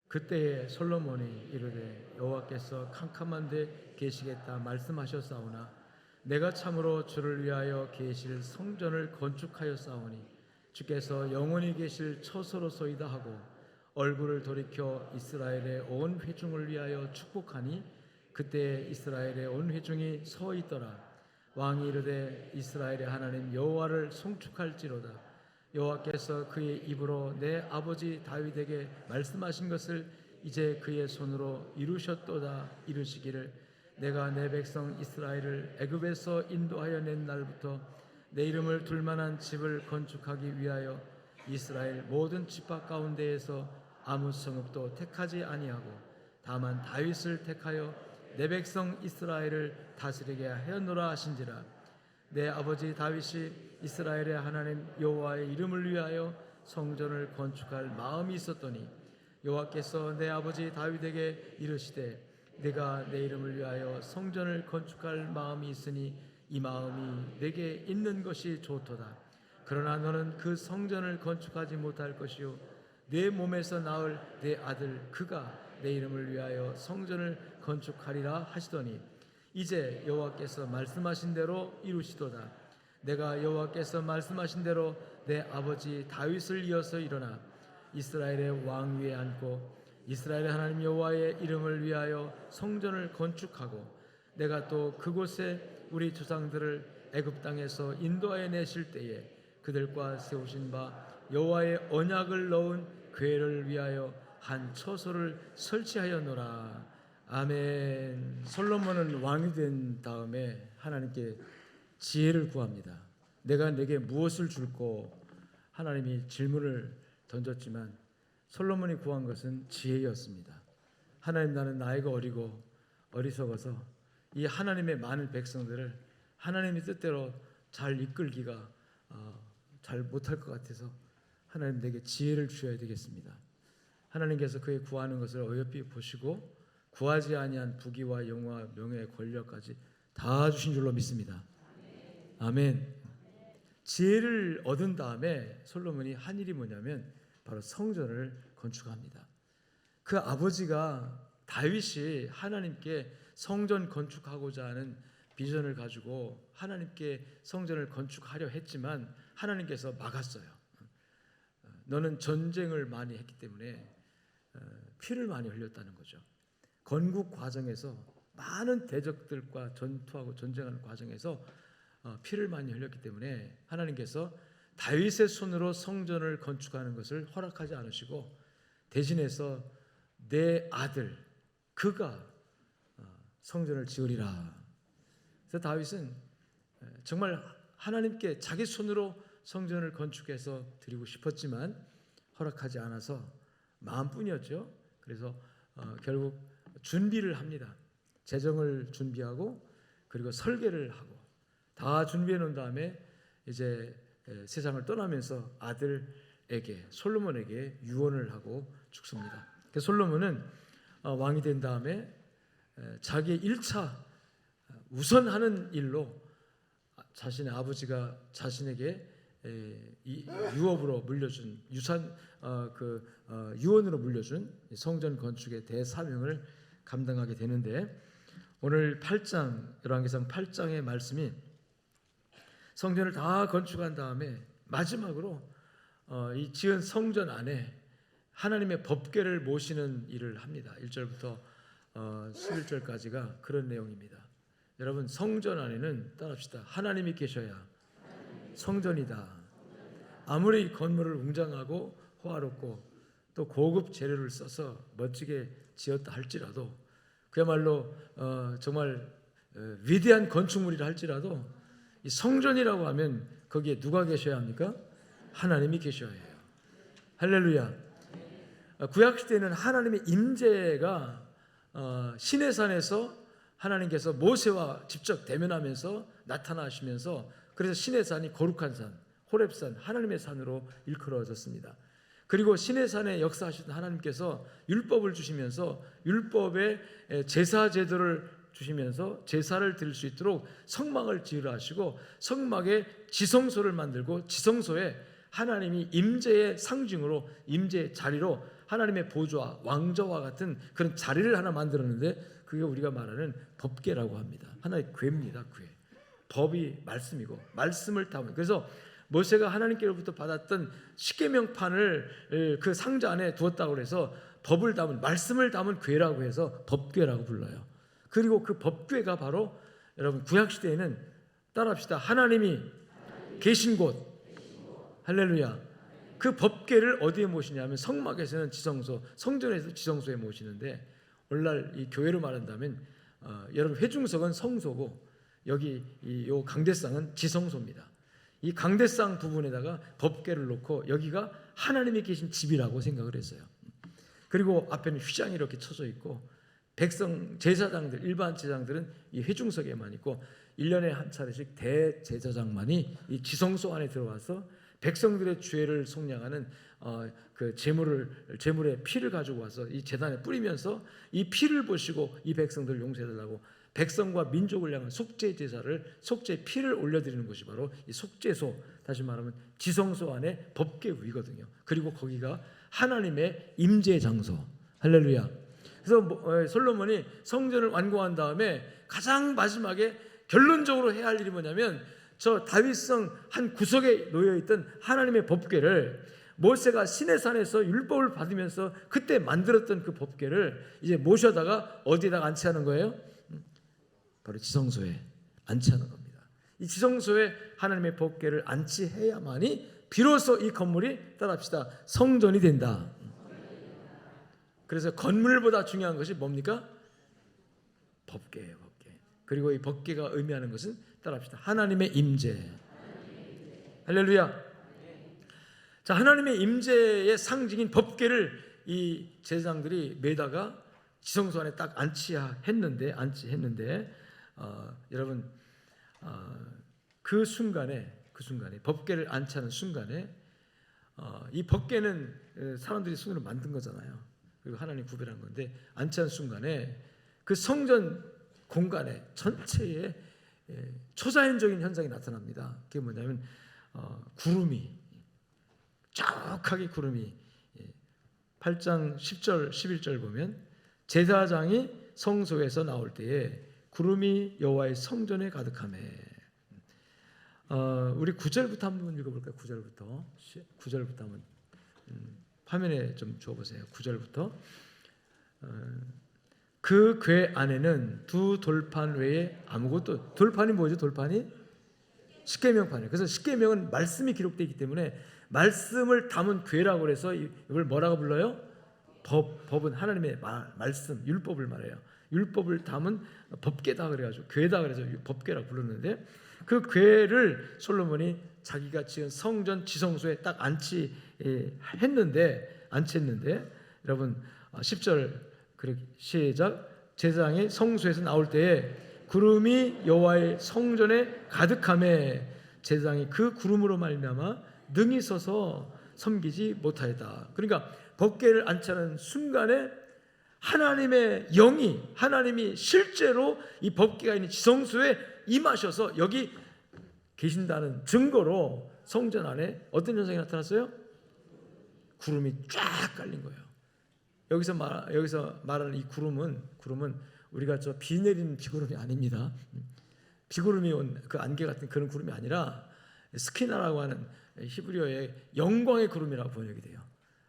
그때에 솔로몬이 이르되 여호와께서 캄캄한 데 계시겠다 말씀하셨사오나 내가 참으로 주를 위하여 계실 성전을 건축하였사오니 주께서 영원히 계실 처소로소이다 하고 얼굴을 돌이켜 이스라엘의 온 회중을 위하여 축복하니 그때 이스라엘의 온 회중이 서 있더라. 왕이 이르되 이스라엘의 하나님 여호와를 송축할지로다. 여호와께서 그의 입으로 내 아버지 다윗에게 말씀하신 것을 이제 그의 손으로 이루셨도다. 이르시기를 내가 내 백성 이스라엘을 애굽에서 인도하여 낸 날부터 내 이름을 둘 만한 집을 건축하기 위하여 이스라엘 모든 지파 가운데에서 아무 성읍도 택하지 아니하고 다만 다윗을 택하여 내 백성 이스라엘을 다스리게 하였노라 하신지라. 내 아버지 다윗이 이스라엘의 하나님 여호와의 이름을 위하여 성전을 건축할 마음이 있었더니 여호와께서 내 아버지 다윗에게 이르시되 내가 내 이름을 위하여 성전을 건축할 마음이 있으니 이 마음이 내게 있는 것이 좋도다. 그러나 너는 그 성전을 건축하지 못할 것이요 내 몸에서 나을 내 아들 그가 내 이름을 위하여 성전을 건축하리라 하시더니 이제 여호와께서 말씀하신 대로 이루시도다. 내가 여호와께서 말씀하신 대로 내 아버지 다윗을 이어서 일어나 이스라엘의 왕 위에 앉고 이스라엘의 하나님 여호와의 이름을 위하여 성전을 건축하고 내가 또 그곳에 우리 조상들을 애굽 땅에서 인도하여 내실 때에 그들과 세우신 바 여호와의 언약을 넣은 궤를 위하여 한 처소를 설치하였노라. 아멘. 솔로몬은 왕이 된 다음에 하나님께 지혜를 구합니다. 내가 내게 무엇을 줄꼬? 하나님이 질문을 던졌지만 솔로몬이 구한 것은 지혜였습니다. 하나님, 나는 나이가 어리고 어리석어서 이 하나님의 많은 백성들을 하나님의 뜻대로 잘 이끌기가 잘 못할 것 같아서 하나님 내게 지혜를 주셔야 되겠습니다. 하나님께서 그의 구하는 것을 어여삐 보시고 구하지 아니한 부귀와 영화 명예 권력까지 다 주신 줄로 믿습니다. 아멘. 지혜를 얻은 다음에 솔로몬이 한 일이 뭐냐면 바로 성전을 건축합니다. 그 아버지가 다윗이 하나님께 성전 건축하고자 하는 비전을 가지고 하나님께 성전을 건축하려 했지만 하나님께서 막았어요. 너는 전쟁을 많이 했기 때문에 피를 많이 흘렸다는 거죠. 건국 과정에서 많은 대적들과 전투하고 전쟁하는 과정에서 피를 많이 흘렸기 때문에 하나님께서 다윗의 손으로 성전을 건축하는 것을 허락하지 않으시고 대신해서 내 아들 그가 성전을 지으리라. 그래서 다윗은 정말 하나님께 자기 손으로 성전을 건축해서 드리고 싶었지만 허락하지 않아서 마음뿐이었죠. 그래서 결국 준비를 합니다. 재정을 준비하고 그리고 설계를 하고 다 준비해 놓은 다음에 이제 세상을 떠나면서 아들에게 솔로몬에게 유언을 하고 죽습니다. 그래서 솔로몬은 왕이 된 다음에 자기의 1차 우선 하는 일로 자신의 아버지가 자신에게 유업으로 물려준 유언으로 물려준 성전 건축의 대사명을 감당하게 되는데 오늘 8장 열왕기상 8장의 말씀이 성전을 다 건축한 다음에 마지막으로 이 지은 성전 안에 하나님의 법궤를 모시는 일을 합니다. 1절부터 11절까지가 그런 내용입니다. 여러분, 성전 안에는 따라합시다. 하나님이 계셔야 성전이다. 아무리 건물을 웅장하고 호화롭고 또 고급 재료를 써서 멋지게 지었다 할지라도 그야말로 정말 위대한 건축물이라 할지라도 이 성전이라고 하면 거기에 누가 계셔야 합니까? 하나님이 계셔야 해요. 할렐루야. 구약시대에는 하나님의 임재가 시내산에서 하나님께서 모세와 직접 대면하면서 나타나시면서 그래서 시내산이 거룩한 산, 호렙산, 하나님의 산으로 일컬어졌습니다. 그리고 시내산에 역사하시던 하나님께서 율법을 주시면서 율법의 제사 제도를 주시면서 제사를 드릴 수 있도록 성막을 지으라 하시고 성막에 지성소를 만들고 지성소에 하나님이 임재의 상징으로 임재의 자리로 하나님의 보좌, 왕좌와 같은 그런 자리를 하나 만들었는데 그게 우리가 말하는 법궤라고 합니다. 하나의 궤입니다. 궤. 법이 말씀이고 말씀을 담은. 그래서 모세가 하나님께로부터 받았던 십계명판을 그 상자 안에 두었다고 해서 법을 담은, 말씀을 담은 궤라고 해서 법궤라고 불러요. 그리고 그 법궤가 바로 여러분 구약 시대에는 따라합시다. 하나님이 계신 곳. 할렐루야. 그 법궤를 어디에 모시냐면 성막에서는 지성소, 성전에서 지성소에 모시는데 오늘날 이 교회로 말한다면 여러분 회중석은 성소고 여기 요 강대상은 지성소입니다. 이 강대상 부분에다가 법궤를 놓고 여기가 하나님이 계신 집이라고 생각을 했어요. 그리고 앞에는 휘장이 이렇게 쳐져 있고 백성 제사장들, 일반 제사장들은 이 회중석에만 있고 1년에 한 차례씩 대제사장만이 이 지성소 안에 들어와서 백성들의 죄를 속량하는 그 제물의 피를 가지고 와서 이 제단에 뿌리면서 이 피를 보시고 이 백성들을 용서해달라고 백성과 민족을 향한 속죄 제사를, 속죄 피를 올려드리는 것이 바로 이 속죄소, 다시 말하면 지성소 안에 법궤 위거든요. 그리고 거기가 하나님의 임재 장소. 할렐루야. 그래서 솔로몬이 성전을 완공한 다음에 가장 마지막에 결론적으로 해야 할 일이 뭐냐면 저 다윗성 한 구석에 놓여있던 하나님의 법궤를 모세가 시내산에서 율법을 받으면서 그때 만들었던 그 법궤를 이제 모셔다가 어디에다가 안치하는 거예요? 바로 지성소에 안치하는 겁니다. 이 지성소에 하나님의 법궤를 안치해야만이 비로소 이 건물이 따라합시다. 성전이 된다. 그래서 건물보다 중요한 것이 뭡니까? 법궤예요. 법궤. 그리고 이 법궤가 의미하는 것은 따라합시다. 하나님의 임재. 할렐루야. 자, 하나님의 임재의 상징인 법궤를 이 제사장들이 매다가 지성소 안에 딱 안치했는데 여러분 그 순간에 법궤를 안치하는 순간에 이 법궤는 사람들이 손으로 만든 거잖아요. 그리고 하나님 구별한 건데 안치하는 순간에 그 성전 공간에 전체에 초자연적인 현상이 나타납니다. 그게 뭐냐면 구름이 쫙하게 구름이 8장 10절 11절 보면 제사장이 성소에서 나올 때에 구름이 여호와의 성전에 가득하매. 우리 9절부터 한번 읽어볼까요? 9절부터 한번 화면에 좀 줘보세요. 9절부터 그 궤 안에는 두 돌판 외에 아무것도. 돌판이 뭐죠? 돌판이 십계명판이에요. 그래서 십계명은 말씀이 기록되어 있기 때문에 말씀을 담은 궤라고 해서 이걸 뭐라고 불러요? 법은 하나님의 말씀, 율법을 말해요. 율법을 담은 법궤다 그래가지고 괴다 그래서 법궤라고 부르는데 그 괴를 솔로몬이 자기가 지은 성전 지성소에 딱 안치했는데 여러분 10절 시작. 제사장이 성소에서 나올 때에 구름이 여호와의 성전에 가득하매 제사장이 그 구름으로 말미암아 능히 서서 섬기지 못하였다. 그러니까 법궤를 안치하는 순간에 하나님의 영이, 하나님이 실제로 이 법궤가 있는 지성소에 임하셔서 여기 계신다는 증거로 성전 안에 어떤 현상이 나타났어요? 구름이 쫙 깔린 거예요. 여기서 말하는 이 구름은 우리가 저 비 내리는 비구름이 아닙니다. 비구름이 온 그 안개 같은 그런 구름이 아니라 스키나라고 하는 히브리어의 영광의 구름이라고 번역이 돼요.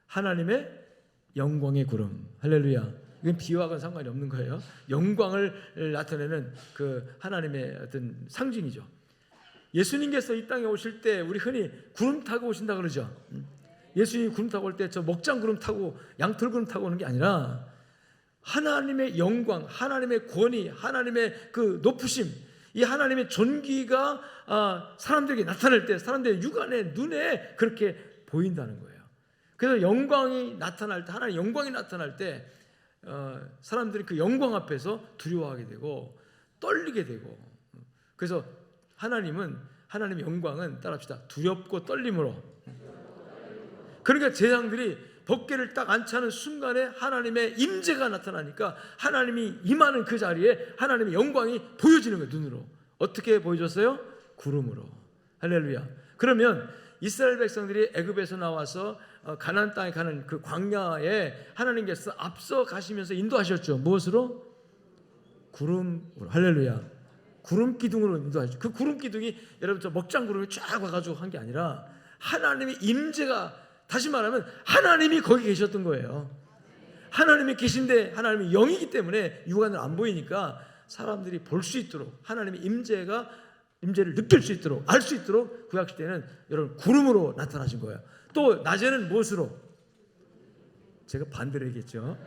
하나님의 영광의 구름. 할렐루야. 이건 비와는 상관이 없는 거예요. 영광을 나타내는 그 하나님의 어떤 상징이죠. 예수님께서 이 땅에 오실 때 우리 흔히 구름 타고 오신다 그러죠. 예수님이 구름 타고 올 때 저 목장 구름 타고 양털 구름 타고 오는 게 아니라 하나님의 영광, 하나님의 권위, 하나님의 그 높으심, 이 하나님의 존귀가 사람들에게 나타날 때 사람들의 육안에 눈에 그렇게 보인다는 거예요. 그래서 영광이 나타날 때, 하나님의 영광이 나타날 때 사람들이 그 영광 앞에서 두려워하게 되고 떨리게 되고, 그래서 하나님의 영광은 따라합시다. 두렵고 떨림으로. 그러니까 제사장들이 법궤를 딱 안치하는 순간에 하나님의 임재가 나타나니까 하나님이 임하는 그 자리에 하나님의 영광이 보여지는 거예요. 눈으로. 어떻게 보여줬어요? 구름으로. 할렐루야. 그러면 이스라엘 백성들이 애굽에서 나와서 가나안 땅에 가는 그 광야에 하나님께서 앞서 가시면서 인도하셨죠. 무엇으로? 구름으로. 할렐루야. 구름 기둥으로 인도하셨죠. 그 구름 기둥이 여러분 저 먹장 구름이 쫙 와가지고 한 게 아니라 하나님의 임재가, 다시 말하면 하나님이 거기 계셨던 거예요. 하나님이 계신데 하나님이 영이기 때문에 육안으로 안 보이니까 사람들이 볼 수 있도록 하나님의 임재를 느낄 수 있도록, 알 수 있도록 구약시대에는 여러분 구름으로 나타나신 거예요. 또 낮에는 무엇으로? 제가 반대로 얘기했죠.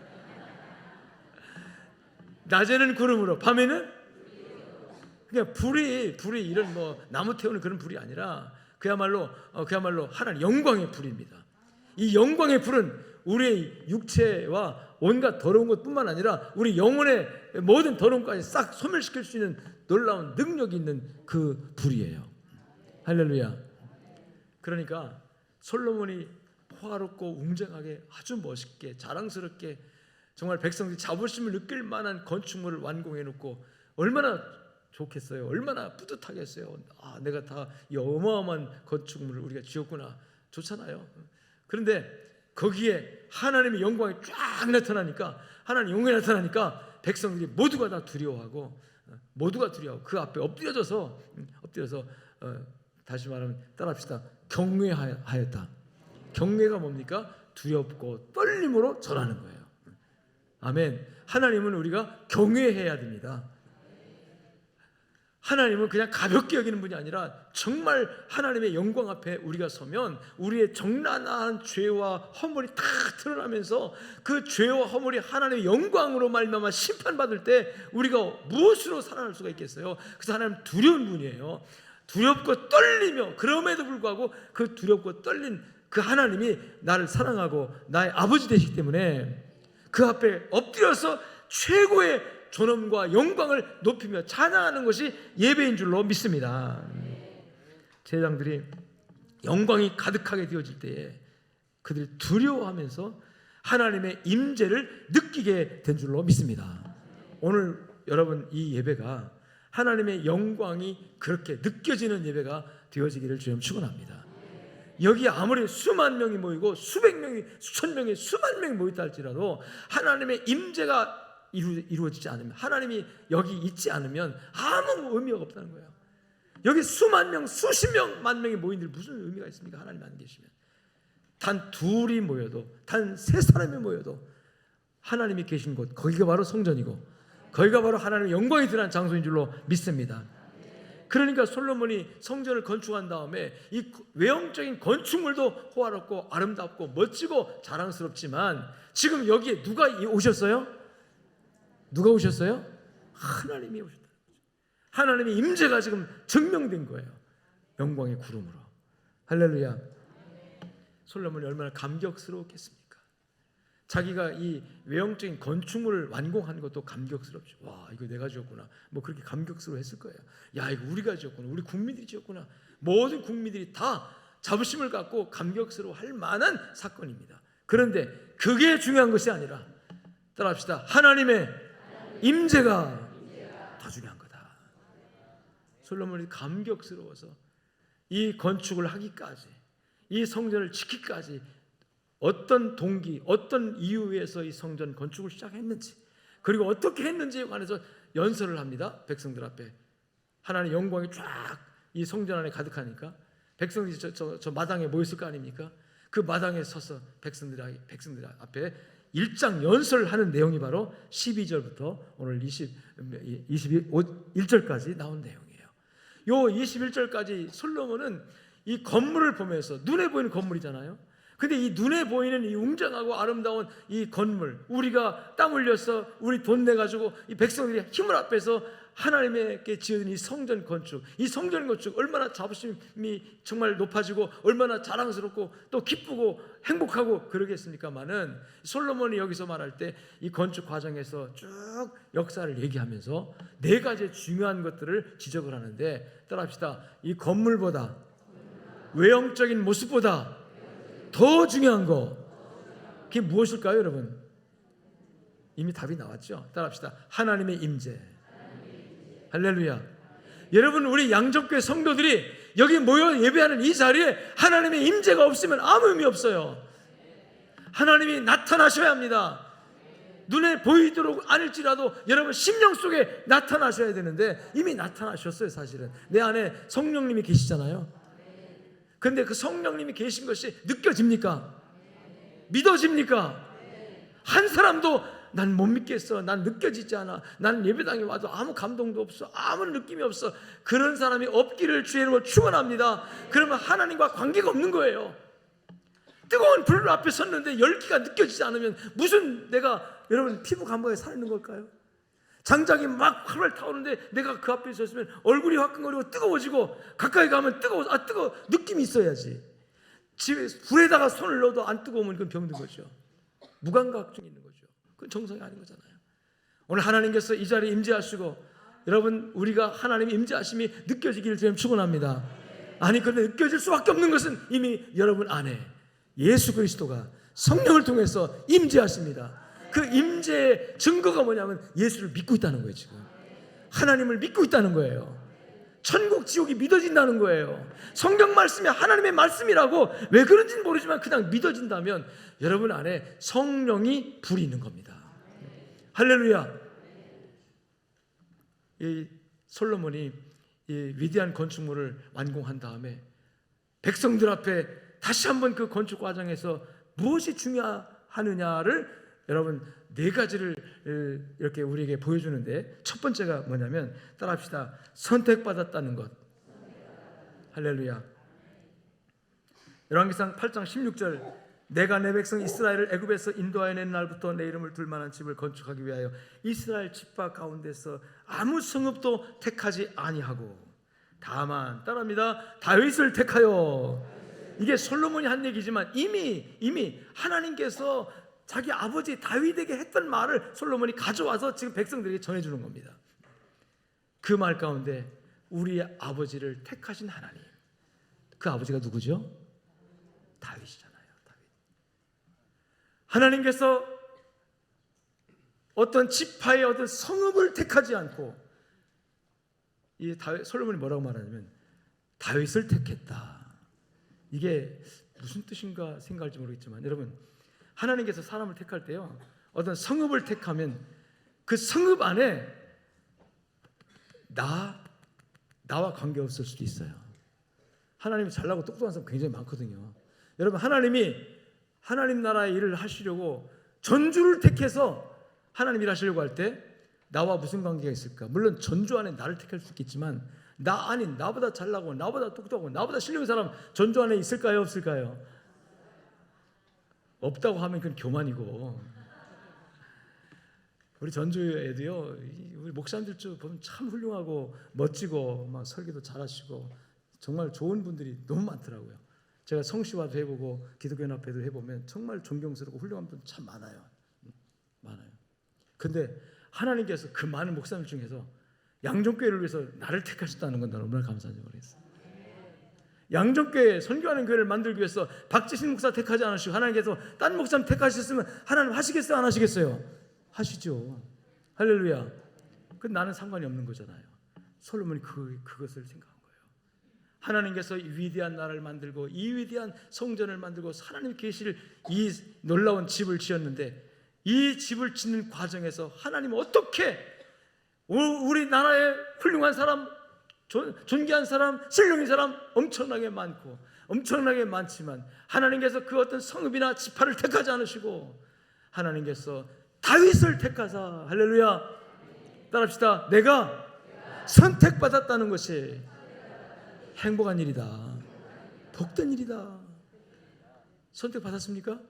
낮에는 구름으로, 밤에는 그냥 불이 이런 뭐 나무 태우는 그런 불이 아니라 그야말로 하나님 영광의 불입니다. 이 영광의 불은 우리의 육체와 온갖 더러운 것뿐만 아니라 우리 영혼의 모든 더러움까지 싹 소멸시킬 수 있는 놀라운 능력이 있는 그 불이에요. 할렐루야. 그러니까 솔로몬이 호화롭고 웅장하게 아주 멋있게 자랑스럽게 정말 백성들이 자부심을 느낄 만한 건축물을 완공해 놓고 얼마나 좋겠어요. 얼마나 뿌듯하겠어요. 아, 내가 다 이 어마어마한 건축물을 우리가 지었구나. 좋잖아요. 그런데 거기에 하나님의 영광이 쫙 나타나니까, 하나님 영광이 나타나니까 백성들이 모두가 다 두려워하고 그 앞에 엎드려져서 다시 말하면 따라합시다. 경외하였다. 경외가 뭡니까? 두렵고 떨림으로 절하는 거예요. 아멘. 하나님은 우리가 경외해야 됩니다. 하나님은 그냥 가볍게 여기는 분이 아니라 정말 하나님의 영광 앞에 우리가 서면 우리의 정난한 죄와 허물이 다 드러나면서 그 죄와 허물이 하나님의 영광으로 말미암아 심판받을 때 우리가 무엇으로 살아날 수가 있겠어요? 그래서 하나님 두려운 분이에요. 두렵고 떨리며, 그럼에도 불구하고 그 두렵고 떨린 그 하나님이 나를 사랑하고 나의 아버지 되시기 때문에 그 앞에 엎드려서 최고의 존엄과 영광을 높이며 찬양하는 것이 예배인 줄로 믿습니다. 제사장들이 영광이 가득하게 되어질 때에 그들이 두려워하면서 하나님의 임재를 느끼게 된 줄로 믿습니다. 오늘 여러분 이 예배가 하나님의 영광이 그렇게 느껴지는 예배가 되어지기를 주님 축원합니다. 여기 아무리 수만 명이 모이고 수백 명이, 수천 명이, 수만 명이 모였다 할지라도 하나님의 임재가 이루어지지 않으면, 하나님이 여기 있지 않으면 아무 의미가 없다는 거예요. 여기 수만 명, 수십 명, 만 명이 모인들 무슨 의미가 있습니까? 하나님 안 계시면. 단 둘이 모여도, 단 세 사람이 모여도 하나님이 계신 곳, 거기가 바로 성전이고 거기가 바로 하나님의 영광이 드러난 장소인 줄로 믿습니다. 그러니까 솔로몬이 성전을 건축한 다음에 이 외형적인 건축물도 호화롭고 아름답고 멋지고 자랑스럽지만 지금 여기에 누가 오셨어요? 누가 오셨어요? 하나님이 오셨다. 하나님의 임재가 지금 증명된 거예요. 영광의 구름으로. 할렐루야. 솔로몬이 얼마나 감격스러웠겠습니까? 자기가 이 외형적인 건축물을 완공한 것도 감격스럽죠. 와, 이거 내가 지었구나. 뭐 그렇게 감격스러워했을 거예요. 야, 이거 우리가 지었구나. 우리 국민들이 지었구나. 모든 국민들이 다 자부심을 갖고 감격스러워할 만한 사건입니다. 그런데 그게 중요한 것이 아니라, 따라합시다. 하나님의 임재가 더 중요한 거다. 솔로몬이 감격스러워서 이 건축을 하기까지, 이 성전을 지키기까지 어떤 동기, 어떤 이유에서 이 성전 건축을 시작했는지, 그리고 어떻게 했는지에 관해서 연설을 합니다. 백성들 앞에. 하나님의 영광이 쫙 이 성전 안에 가득하니까 백성들이 저 마당에 모였을 거 아닙니까? 그 마당에 서서 백성들 앞에 일장 연설하는 내용이 바로 12절부터 오늘 21절까지 나온 내용이에요. 요 21절까지 솔로몬은 이 건물을 보면서, 눈에 보이는 건물이잖아요. 근데 이 눈에 보이는 이 웅장하고 아름다운 이 건물, 우리가 땀 흘려서 우리 돈 내가지고 이 백성들이 힘을 합해서 하나님께 지은 이 성전 건축, 이 성전 건축 얼마나 자부심이 정말 높아지고 얼마나 자랑스럽고 또 기쁘고 행복하고 그러겠습니까만은, 솔로몬이 여기서 말할 때 이 건축 과정에서 쭉 역사를 얘기하면서 네 가지 중요한 것들을 지적을 하는데, 따라합시다. 이 건물보다, 외형적인 모습보다 더 중요한 거, 그게 무엇일까요, 여러분? 이미 답이 나왔죠. 따라합시다. 하나님의 임재. 할렐루야. 여러분, 우리 양접교회 성도들이 여기 모여 예배하는 이 자리에 하나님의 임재가 없으면 아무 의미 없어요. 하나님이 나타나셔야 합니다. 눈에 보이도록 아닐지라도 여러분 심령 속에 나타나셔야 되는데 이미 나타나셨어요. 사실은 내 안에 성령님이 계시잖아요. 그런데 그 성령님이 계신 것이 느껴집니까? 믿어집니까? 한 사람도 난 못 믿겠어, 난 느껴지지 않아, 난 예배당에 와도 아무 감동도 없어, 아무 느낌이 없어, 그런 사람이 없기를 주의 이름으로 축원합니다. 그러면 하나님과 관계가 없는 거예요. 뜨거운 불 앞에 섰는데 열기가 느껴지지 않으면 무슨 내가 여러분 피부 감각에 살아있는 걸까요? 장작이 막 활활 타오르는데 내가 그 앞에 섰으면 얼굴이 화끈거리고 뜨거워지고 가까이 가면 뜨거워, 느낌이 있어야지. 집에 불에다가 손을 넣어도 안 뜨거우면 그건 병든 거죠. 무감각증이 있는 거죠. 그건 정상이 아닌 거잖아요. 오늘 하나님께서 이 자리에 임재하시고 여러분 우리가 하나님의 임재하심이 느껴지기를 주님 축원합니다. 아니 그런데 느껴질 수밖에 없는 것은 이미 여러분 안에 예수 그리스도가 성령을 통해서 임재하십니다. 그 임재의 증거가 뭐냐면 예수를 믿고 있다는 거예요. 지금 하나님을 믿고 있다는 거예요. 천국 지옥이 믿어진다는 거예요. 성경 말씀이 하나님의 말씀이라고 왜 그런지는 모르지만 그냥 믿어진다면 여러분 안에 성령이 불이 있는 겁니다. 할렐루야. 이 솔로몬이 이 위대한 건축물을 완공한 다음에 백성들 앞에 다시 한번 그 건축 과정에서 무엇이 중요하느냐를 여러분 네 가지를 이렇게 우리에게 보여주는데 첫 번째가 뭐냐면 따라합시다. 선택받았다는 것. 할렐루야. 열왕기상 8장 16절 내가 내 백성 이스라엘을 애굽에서 인도하여 낸 날부터 내 이름을 둘 만한 집을 건축하기 위하여 이스라엘 집파 가운데서 아무 성읍도 택하지 아니하고 다만 따라합니다. 다윗을 택하여. 이게 솔로몬이 한 얘기지만 이미 하나님께서 자기 아버지 다윗에게 했던 말을 솔로몬이 가져와서 지금 백성들에게 전해주는 겁니다. 그 말 가운데 우리의 아버지를 택하신 하나님, 그 아버지가 누구죠? 다윗이잖아요. 다윗. 하나님께서 어떤 지파의 어떤 성읍을 택하지 않고 이 솔로몬이 뭐라고 말하냐면 다윗을 택했다. 이게 무슨 뜻인가 생각할지 모르겠지만 여러분 하나님께서 사람을 택할 때요 어떤 성읍을 택하면 그 성읍 안에 나와 관계없을 수도 있어요. 하나님이 잘나고 똑똑한 사람 굉장히 많거든요. 여러분 하나님 나라의 일을 하시려고 전주를 택해서 하나님 일 하시려고 할 때 나와 무슨 관계가 있을까? 물론 전주 안에 나를 택할 수 있겠지만 나 아닌 나보다 잘나고 나보다 똑똑하고 나보다 실력인 사람 전주 안에 있을까요? 없을까요? 없다고 하면 그건 교만이고. 우리 전주에도요 우리 목사님들 쭉 보면 참 훌륭하고 멋지고 막 설교도 잘하시고 정말 좋은 분들이 너무 많더라고요. 제가 성시화도 해보고 기독교연합회도 해보면 정말 존경스럽고 훌륭한 분 참 많아요. 근데 하나님께서 그 많은 목사님 중에서 양정교회를 위해서 나를 택하셨다는 건 나는 얼마나 감사한지 모르겠어요. 양정교회 선교하는 교회를 만들기 위해서 박지신 목사 택하지 않으시고 하나님께서 딴 목사님 택하셨으면 하나님 하시겠어요? 안 하시겠어요? 하시죠. 할렐루야. 근데 나는 상관이 없는 거잖아요. 솔로몬이 그것을 생각한 거예요. 하나님께서 이 위대한 나라를 만들고 이 위대한 성전을 만들고 하나님 계실 이 놀라운 집을 지었는데 이 집을 짓는 과정에서 하나님은 어떻게 우리 나라의 훌륭한 사람, 존귀한 사람, 신령인 사람 엄청나게 많고 엄청나게 많지만 하나님께서 그 어떤 성읍이나 지파를 택하지 않으시고 하나님께서 다윗을 택하사 할렐루야 따라합시다. 내가 선택받았다는 것이 행복한 일이다. 복된 일이다. 선택받았습니까?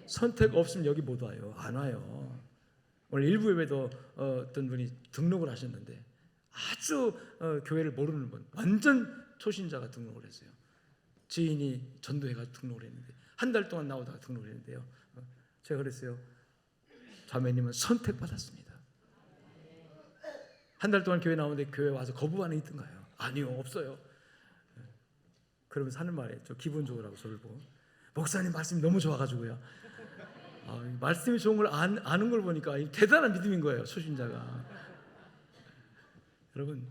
선택 없으면 여기 못 와요. 안 와요. 오늘 일부 예배도 어떤 분이 등록을 하셨는데 아주 교회를 모르는 분 완전 초신자가 등록을 했어요. 지인이 전도해가지고 등록을 했는데 한 달 동안 나오다가 등록을 했는데요. 제가 그랬어요. 자매님은 선택받았습니다. 한 달 동안 교회 나오는데 교회 와서 거부 반응이 있던가요? 아니요, 없어요. 그러면서 하는 말에 저 기분 좋으라고 저를 보고 목사님 말씀이 너무 좋아가지고요. 말씀이 좋은 걸 아는 걸 보니까 대단한 믿음인 거예요. 초신자가. 여러분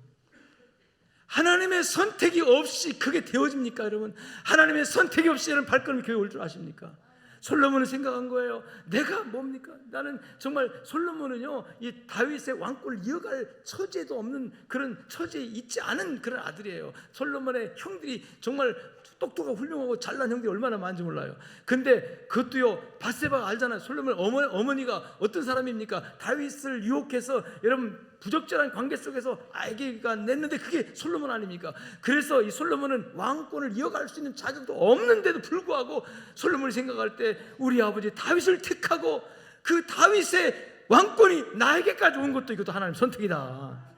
하나님의 선택이 없이 그게 되어집니까, 여러분? 하나님의 선택이 없이 여러분 발걸음이 교회 올 줄 아십니까? 솔로몬은 생각한 거예요. 내가 뭡니까? 나는 정말 솔로몬은요, 이 다윗의 왕권을 이어갈 처지에도 없는 그런 처지에 있지 않은 그런 아들이에요. 솔로몬의 형들이 정말 똑똑하고 훌륭하고 잘난 형들이 얼마나 많은지 몰라요. 근데 그것도요, 밧세바가 알잖아요. 솔로몬 어머니가 어떤 사람입니까? 다윗을 유혹해서 여러분 부적절한 관계 속에서 아기가 냈는데 그게 솔로몬 아닙니까? 그래서 이 솔로몬은 왕권을 이어갈 수 있는 자격도 없는데도 불구하고 솔로몬이 생각할 때 우리 아버지 다윗을 택하고 그 다윗의 왕권이 나에게까지 온 것도 이것도 하나님 선택이다.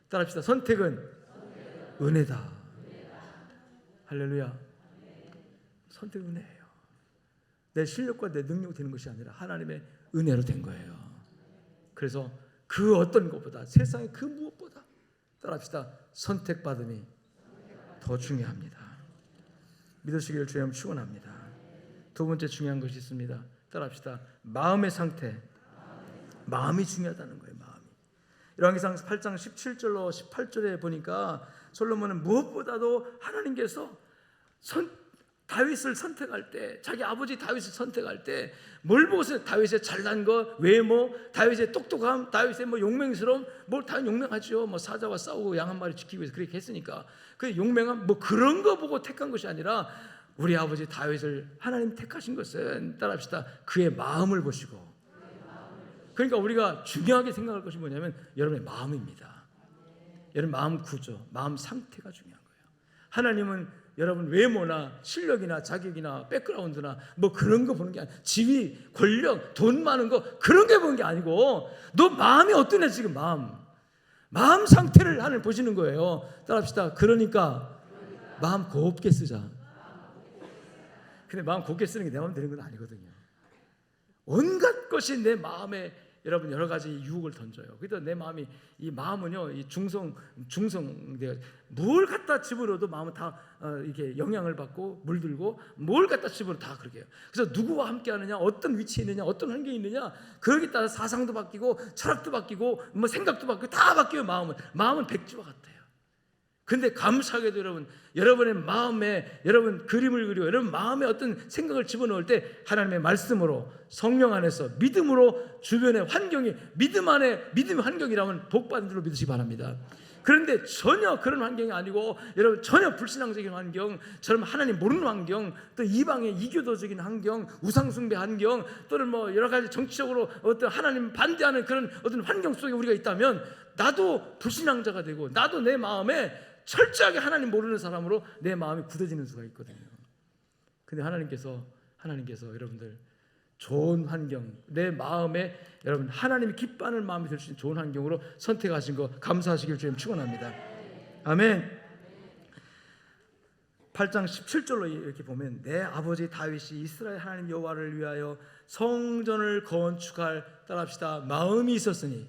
따라합시다. 선택은 은혜다. 할렐루야. 선택은 은혜예요. 내 실력과 내 능력이 되는 것이 아니라 하나님의 은혜로 된 거예요. 그래서 그 어떤 것보다, 세상의 그 무엇보다 따라합시다. 선택받음이 더 중요합니다. 믿으시기를 주님 축원합니다. 두 번째 중요한 것이 있습니다. 따라합시다. 마음의 상태. 마음이 중요하다는 거예요. 마음이. 열왕기상 8장 17절로 18절에 보니까 솔로몬은 무엇보다도 하나님께서 다윗을 선택할 때, 자기 아버지 다윗을 선택할 때 뭘 보고서 다윗의 잘난 것, 외모, 다윗의 똑똑함, 다윗의 뭐 용맹스러움, 뭘 다 용맹하죠. 뭐 사자와 싸우고 양 한 마리 지키기 위해서 그렇게 했으니까 그 용맹함 뭐 그런 거 보고 택한 것이 아니라 우리 아버지 다윗을 하나님 택하신 것은 따라합시다. 그의 마음을 보시고. 그러니까 우리가 중요하게 생각할 것이 뭐냐면 여러분의 마음입니다. 여러분 마음 구조, 마음 상태가 중요한 거예요. 하나님은 여러분 외모나 실력이나 자격이나 백그라운드나 뭐 그런 거 보는 게 아니라 지위, 권력, 돈 많은 거 그런 게 보는 게 아니고 너 마음이 어떠냐 지금 마음 상태를 하나님 보시는 거예요. 따라합시다. 그러니까 마음 곱게 쓰자. 근데 마음 곱게 쓰는 게 내 마음 되는 건 아니거든요. 온갖 것이 내 마음에 여러분 여러 가지 유혹을 던져요. 그래서 내 마음이 이 마음은요, 이 중성 뭘 갖다 집어넣어도 마음은 다 이게 영향을 받고 물들고 뭘 갖다 집어넣어도 다 그렇게 해요. 그래서 누구와 함께 하느냐, 어떤 위치에 있느냐, 어떤 환경에 있느냐, 거기에 따라 사상도 바뀌고 철학도 바뀌고 뭐 생각도 바뀌고 다 바뀌어요. 마음은 백지와 같아요. 근데 감사하게도 여러분의 마음에 여러분 그림을 그리고 여러분 마음에 어떤 생각을 집어넣을 때 하나님의 말씀으로 성령 안에서 믿음으로 주변의 환경이 믿음 안에 믿음의 환경이라면 복받은 줄로 믿으시기 바랍니다. 그런데 전혀 그런 환경이 아니고 여러분 전혀 불신앙적인 환경, 저는 하나님 모르는 환경, 또 이방의 이교도적인 환경, 우상숭배 환경, 또는 뭐 여러 가지 정치적으로 어떤 하나님 반대하는 그런 어떤 환경 속에 우리가 있다면 나도 불신앙자가 되고 나도 내 마음에 철저하게 하나님 모르는 사람으로 내 마음이 굳어지는 수가 있거든요. 근데 하나님께서 여러분들 좋은 환경, 내 마음에 여러분 하나님이 기뻐하는 마음이 될 수 있는 좋은 환경으로 선택하신 거 감사하시길 주님 축원합니다. 아멘. 8장 17절로 이렇게 보면 내 아버지 다윗이 이스라엘 하나님 여호와를 위하여 성전을 건축할 따라합시다. 마음이 있었으니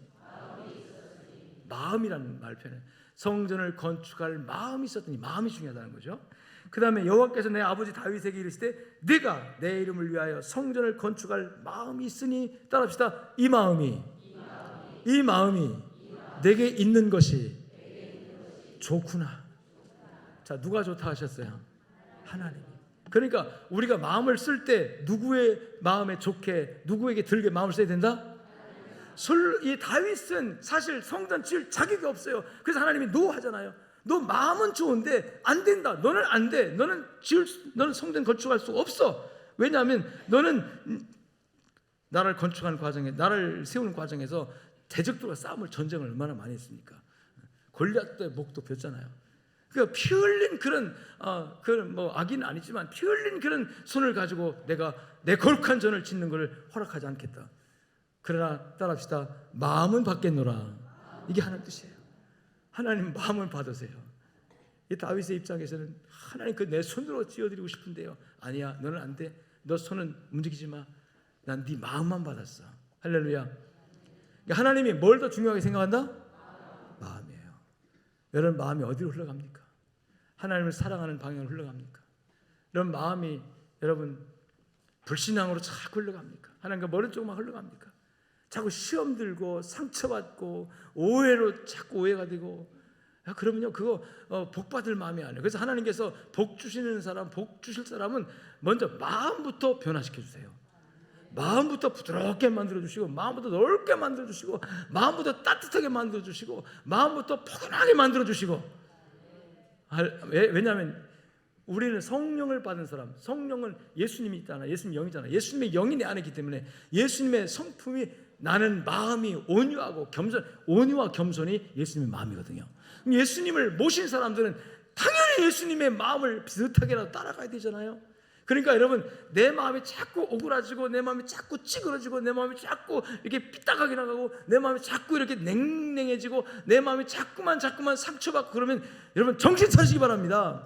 마음이라는 말 표현을 성전을 건축할 마음이 있었더니 마음이 중요하다는 거죠. 그 다음에 여호와께서 내 아버지 다윗에게 이르시되 네가 내 이름을 위하여 성전을 건축할 마음이 있으니 따라합시다. 이 마음이 내게 있는 것이 좋구나. 자, 누가 좋다 하셨어요? 하나님. 그러니까 우리가 마음을 쓸 때 누구의 마음에 좋게, 누구에게 들게 마음을 써야 된다? 이 다윗은 사실 성전 지을 자격이 없어요. 그래서 하나님이 노 하잖아요. 너 마음은 좋은데 안 된다. 너는 안 돼. 너는 성전 건축할 수 없어. 왜냐하면 너는 나라를 건축하는 과정에, 나라를 세우는 과정에서 대적들과 싸움을, 전쟁을 얼마나 많이 했습니까? 골리앗 때 목도 폈잖아요. 그 피 흘린 그런 뭐 악인은 아니지만 피 흘린 그런 손을 가지고 내가 내 거룩한 전을 짓는 것을 허락하지 않겠다. 그러나 따라합시다. 마음은 받겠노라. 이게 하나님 뜻이에요. 하나님 마음을 받으세요. 이 다윗의 입장에서는 하나님 그 내 손으로 지어드리고 싶은데요. 아니야, 너는 안 돼. 너 손은 움직이지 마. 난 네 마음만 받았어. 할렐루야. 하나님이 뭘 더 중요하게 생각한다? 마음이에요. 여러분 마음이 어디로 흘러갑니까? 하나님을 사랑하는 방향으로 흘러갑니까? 여러분 마음이 여러분 불신앙으로 자꾸 흘러갑니까? 하나님과 멀은 쪽만 흘러갑니까? 자꾸 시험 들고 상처받고 오해로 자꾸 오해가 되고 그러면요 그거 복 받을 마음이 아니에요. 그래서 하나님께서 복 주시는 사람, 복 주실 사람은 먼저 마음부터 변화시켜 주세요. 마음부터 부드럽게 만들어 주시고, 마음부터 넓게 만들어 주시고, 마음부터 따뜻하게 만들어 주시고, 마음부터 포근하게 만들어 주시고. 왜냐하면 우리는 성령을 받은 사람, 성령은 예수님이 있잖아, 예수님 영이잖아. 예수님의 영이 내 안에 있기 때문에 예수님의 성품이, 나는 마음이 온유하고 겸손, 온유와 겸손이 예수님의 마음이거든요. 예수님을 모신 사람들은 당연히 예수님의 마음을 비슷하게라도 따라가야 되잖아요. 그러니까 여러분, 내 마음이 자꾸 오그라지고, 내 마음이 자꾸 찌그러지고, 내 마음이 자꾸 이렇게 삐딱하게 나가고, 내 마음이 자꾸 이렇게 냉랭해지고, 내 마음이 자꾸만 상처받고 그러면 여러분 정신 차리시기 바랍니다.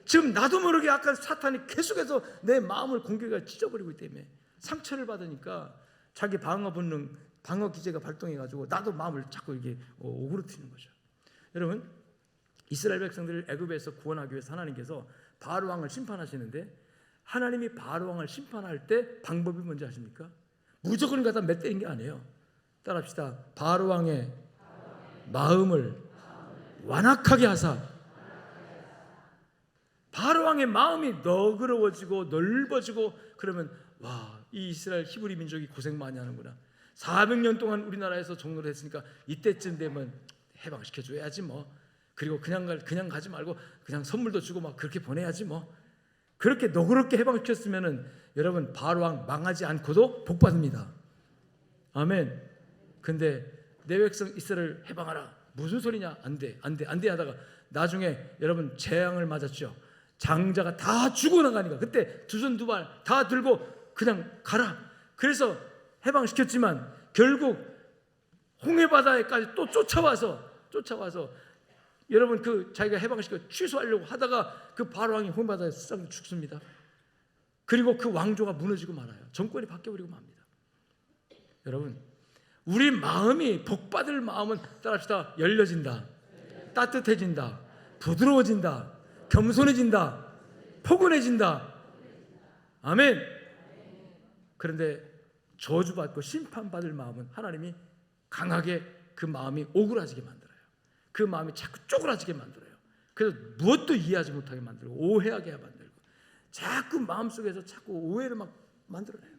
지금 나도 모르게 아까 사탄이 계속해서 내 마음을 공격해 찢어버리고 있기 때문에 상처를 받으니까 자기 방어 본능, 방어 기제가 발동해가지고 나도 마음을 자꾸 이렇게 오그라뜨리는 거죠. 여러분, 이스라엘 백성들을 애굽에서 구원하기 위해서 하나님께서 바알 왕을 심판하시는데, 하나님이 바알 왕을 심판할 때 방법이 뭔지 아십니까? 무조건 갖다 맷대는 게 아니에요. 따라합시다. 바알 왕의 마음을 완악하게 하사. 바알 왕의 마음이 너그러워지고 넓어지고 그러면, 와, 이 이스라엘 히브리 민족이 고생 많이 하는구나. 400년 동안 우리나라에서 종노를 했으니까 이때쯤 되면 해방시켜줘야지 뭐. 그리고 그냥 가지 말고 그냥 선물도 주고 막 그렇게 보내야지 뭐. 그렇게 너그럽게 해방시켰으면은 여러분 바알 왕 망하지 않고도 복 받습니다. 아멘. 근데 내 백성 이스라엘 해방하라. 무슨 소리냐? 안 돼 하다가 나중에 여러분 재앙을 맞았죠. 장자가 다 죽어나가니까 그때 두 손 두 발 다 들고 그냥 가라. 그래서 해방시켰지만 결국 홍해바다에까지 또 쫓아와서 여러분 그 자기가 해방시켜 취소하려고 하다가 그 바알 왕이 홍해바다에 수장도 죽습니다. 그리고 그 왕조가 무너지고 말아요. 정권이 바뀌어버리고 맙니다. 여러분, 우리 마음이 복받을 마음은 따라합시다. 열려진다, 따뜻해진다, 부드러워진다, 겸손해진다, 포근해진다. 아멘. 그런데 저주받고 심판받을 마음은 하나님이 강하게 그 마음이 오그라지게 만들어요. 그 마음이 자꾸 쪼그라지게 만들어요. 그래서 무엇도 이해하지 못하게 만들고 오해하게 만들고 자꾸 마음속에서 자꾸 오해를 막 만들어내요.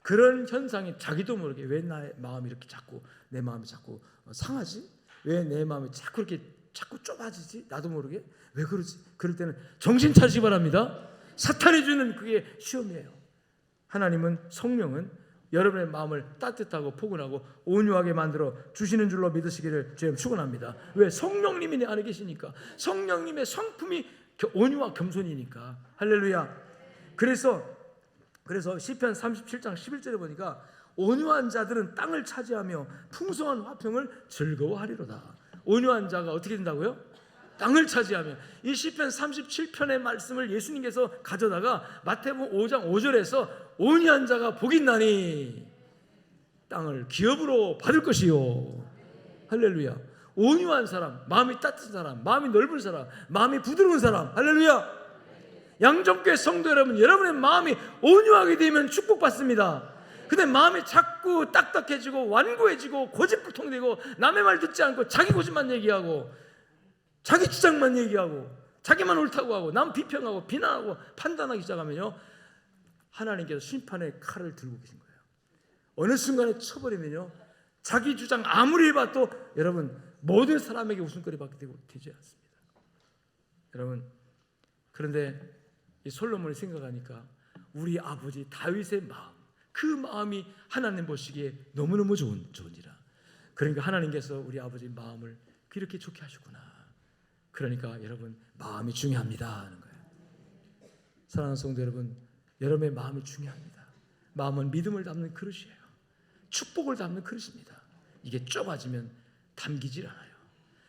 그런 현상이 자기도 모르게 왜 나의 마음이 이렇게 자꾸 내 마음이 자꾸 상하지? 왜 내 마음이 자꾸 이렇게 자꾸 좁아지지? 나도 모르게 왜 그러지? 그럴 때는 정신 차리시기 바랍니다. 사탄이 주는 그게 시험이에요. 하나님은 성령은 여러분의 마음을 따뜻하고 포근하고 온유하게 만들어 주시는 줄로 믿으시기를 주님 축원합니다. 왜? 성령님이 내 안에 계시니까. 성령님의 성품이 온유와 겸손이니까. 할렐루야. 그래서 시편 37장 11절에 보니까 온유한 자들은 땅을 차지하며 풍성한 화평을 즐거워하리로다. 온유한 자가 어떻게 된다고요? 땅을 차지하며. 이 시편 37편의 말씀을 예수님께서 가져다가 마태복음 5장 5절에서 온유한 자가 복이 있나니 땅을 기업으로 받을 것이요. 할렐루야. 온유한 사람, 마음이 따뜻한 사람, 마음이 넓은 사람, 마음이 부드러운 사람. 할렐루야. 양정교회 성도 여러분, 여러분의 마음이 온유하게 되면 축복받습니다. 근데 마음이 자꾸 딱딱해지고 완고해지고 고집불통되고 남의 말 듣지 않고 자기 고집만 얘기하고 자기 주장만 얘기하고 자기만 옳다고 하고 남 비평하고 비난하고 판단하기 시작하면요, 하나님께서 심판의 칼을 들고 계신 거예요. 어느 순간에 쳐버리면요, 자기 주장 아무리 해봐도 여러분 모든 사람에게 웃음거리밖에 되지 않습니다. 여러분, 그런데 이 솔로몬이 생각하니까 우리 아버지 다윗의 마음, 그 마음이 하나님 보시기에 너무너무 좋으니라. 그러니까 하나님께서 우리 아버지 마음을 그렇게 좋게 하셨구나. 그러니까 여러분 마음이 중요합니다 하는 거예요. 사랑하는 성도 여러분, 여러분의 마음이 중요합니다. 마음은 믿음을 담는 그릇이에요. 축복을 담는 그릇입니다. 이게 좁아지면 담기질 않아요.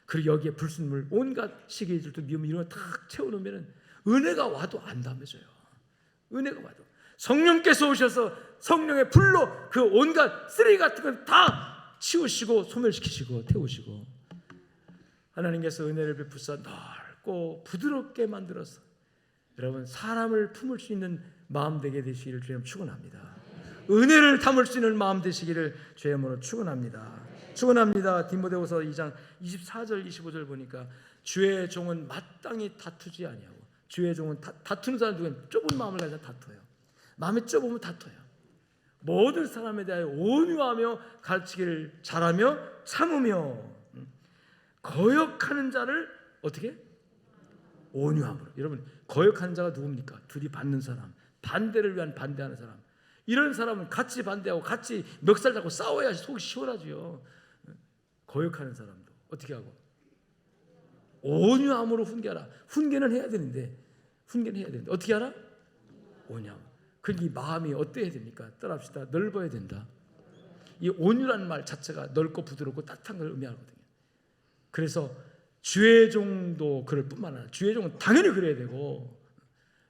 그리고 여기에 불순물, 온갖 시기질도 미움 이런 거 탁 채워놓으면 은혜가 와도 안 담아져요. 은혜가 와도 성령께서 오셔서 성령의 불로 그 온갖 쓰레기 같은 건 다 치우시고 소멸시키시고 태우시고, 하나님께서 은혜를 베푸사 넓고 부드럽게 만들어서 여러분 사람을 품을 수 있는 마음 되게 되시기를 주님 축원합니다. 은혜를 담을 수 있는 마음 되시기를 주의 이름으로 축원합니다. 축원합니다. 디모데후서 2장 24절 25절 보니까 주의 종은 마땅히 다투지 아니하고, 주의 종은 다투는 사람 누구는 좁은 마음을 가지고 다투어요. 마음이 좁으면 다투어요. 모든 사람에 대하여 온유하며 가르치기를 잘하며 참으며, 거역하는 자를 어떻게? 온유함으로. 여러분, 거역하는 자가 누굽니까? 둘이 받는 사람, 반대를 위한 반대하는 사람. 이런 사람은 같이 반대하고 같이 멱살 잡고 싸워야 속이 시원하지요. 거역하는 사람도 어떻게 하고? 온유함으로 훈계하라. 훈계는 해야 되는데 어떻게 하라? 온유함. 그러니 마음이 어때야 됩니까? 따라합시다. 넓어야 된다. 이 온유라는 말 자체가 넓고 부드럽고 따뜻한 걸 의미하거든요. 그래서 주의 종도 그럴 뿐만 아니라 주의 종은 당연히 그래야 되고,